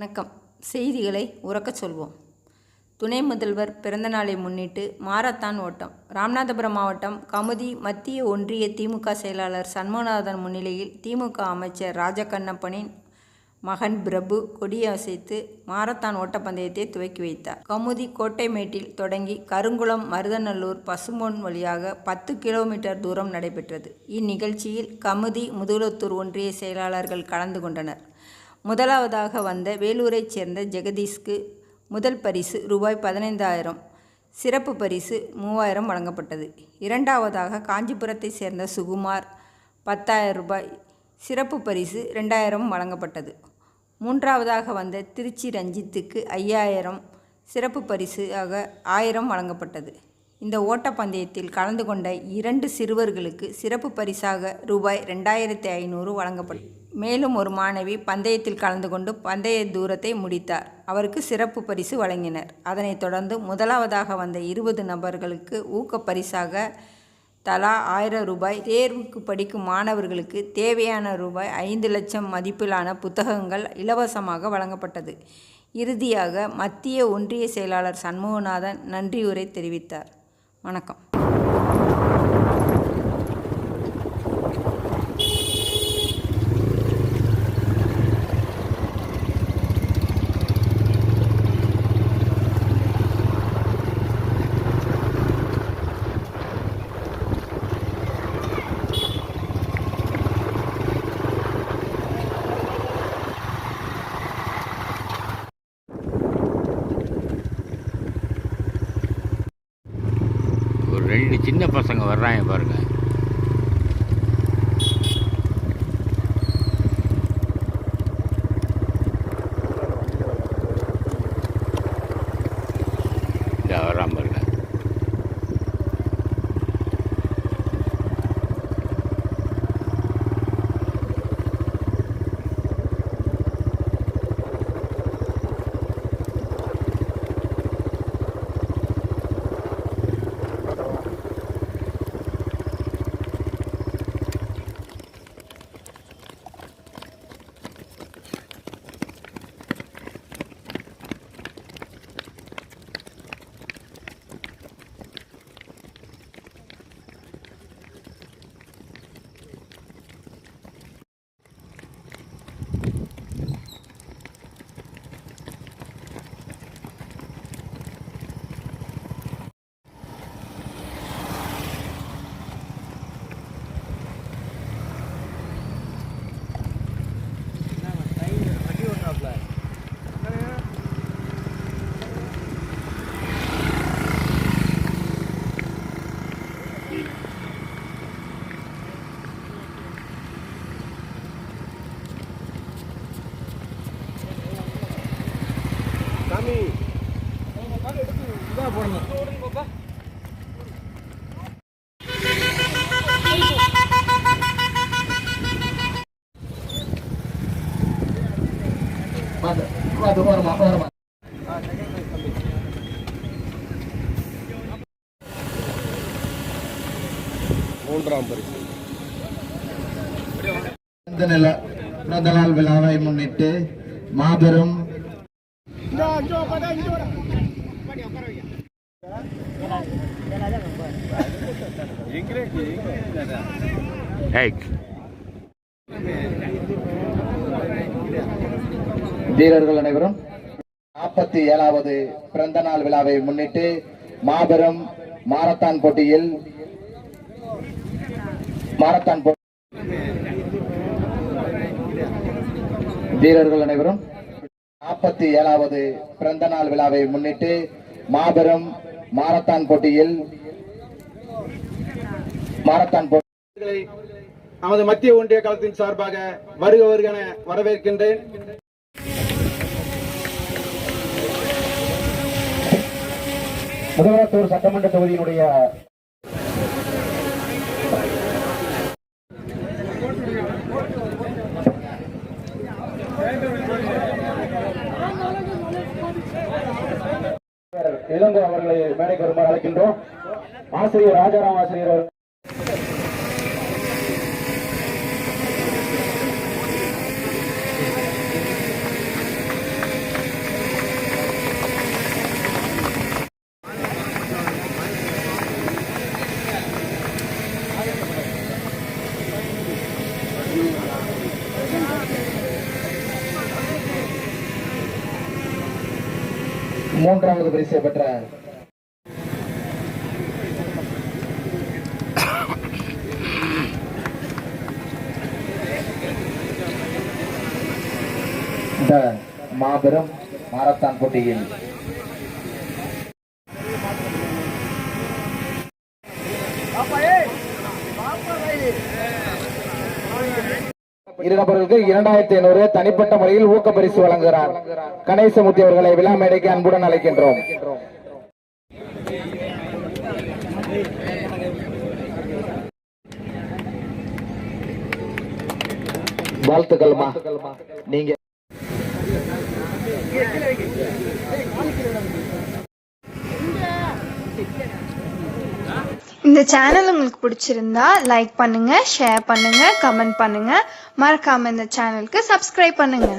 வணக்கம். செய்திகளை உரக்கச் சொல்வோம். துணை முதல்வர் பிறந்தநாளை முன்னிட்டு மாரத்தான் ஓட்டம். ராமநாதபுரம் மாவட்டம் கமுதி மத்திய ஒன்றிய திமுக செயலாளர் சண்முகநாதன் முன்னிலையில் திமுக அமைச்சர் ராஜகண்ணப்பனின் மகன் பிரபு கொடியசைத்து மாரத்தான் ஓட்டப்பந்தயத்தை துவக்கி வைத்தார். கமுதி கோட்டைமேட்டில் தொடங்கி கருங்குளம் மருதநல்லூர் பசும்பொன் வழியாக 10 கிலோமீட்டர் தூரம் நடைபெற்றது. இந்நிகழ்ச்சியில் கமுதி முதுகுளத்தூர் ஒன்றிய செயலாளர்கள் கலந்து கொண்டனர். முதலாவதாக வந்த வேலூரைச் சேர்ந்த ஜெகதீஷ்க்கு முதல் பரிசு ரூபாய் 15,000, சிறப்பு பரிசு 3,000 வழங்கப்பட்டது. இரண்டாவதாக காஞ்சிபுரத்தை சேர்ந்த சுகுமார் 10,000 ரூபாய், சிறப்பு பரிசு 2,000 வழங்கப்பட்டது. மூன்றாவதாக வந்த திருச்சி ரஞ்சித்துக்கு 5,000, சிறப்பு பரிசாக 1,000 வழங்கப்பட்டது. இந்த ஓட்டப்பந்தயத்தில் கலந்து கொண்ட 2 சிறுவர்களுக்கு சிறப்பு பரிசாக ரூபாய் 2,500 வழங்கப்பட்டது. மேலும் ஒரு மாணவி பந்தயத்தில் கலந்து கொண்டு பந்தய தூரத்தை முடித்தார். அவருக்கு சிறப்பு பரிசு வழங்கினர். அதனைத் தொடர்ந்து முதலாவதாக வந்த 20 நபர்களுக்கு ஊக்க பரிசாக தலா 1,000 ரூபாய், தேர்வுக்கு படிக்கும் மாணவர்களுக்கு தேவையான ரூபாய் 5 லட்சம் மதிப்பிலான புத்தகங்கள் இலவசமாக வழங்கப்பட்டது. இறுதியாக மத்திய ஒன்றிய செயலாளர் சண்முகநாதன் நன்றியுரை தெரிவித்தார். வணக்கம். ஒரு 2 சின்ன பசங்க வர்றாங்க பாருங்க. வர்றான் பாருங்க. மூன்றாம் பரிசு. பிறந்த நாள் விழாவை முன்னிட்டு மாபெரும் வீரர்கள் அனைவரும் 47வது பிறந்த நாள் விழாவை முன்னிட்டு மாபெரும் மாரத்தான் போட்டியில் வீரர்கள் அனைவரும் 47வது பிறந்த நாள் விழாவை முன்னிட்டு மாபெரும் மாரத்தான் போட்டியில் நமது மத்திய ஒன்றிய களத்தின் சார்பாக வருக வருக என வரவேற்கின்றேன். முதுகுளத்தூர் சட்டமன்ற தொகுதியினுடைய இளங்கோ அவர்களை மேடைக்கு வருமாறு அழைக்கின்றோம். ஆசிரியர் ராஜாராம் ஆசிரியர் அவர்கள் மூன்றாவது பரிசை பெற்ற இந்த மாபெரும் மாரத்தான் போட்டியில் இரு நபர்களுக்கு 2500 தனிப்பட்ட முறையில் ஊக்க பரிசு வழங்குகிறார் கணேசமூர்த்தி அவர்களை விழா மேடைக்கு அன்புடன் அழைக்கின்றோம். வாழ்த்துக்கள்மா. நீங்க இந்த சேனல் உங்களுக்கு பிடிச்சிருந்தா லைக் பண்ணுங்க, ஷேர் பண்ணுங்க, கமெண்ட் பண்ணுங்க. மறக்காம இந்த சேனலுக்கு சப்ஸ்கிரைப் பண்ணுங்க.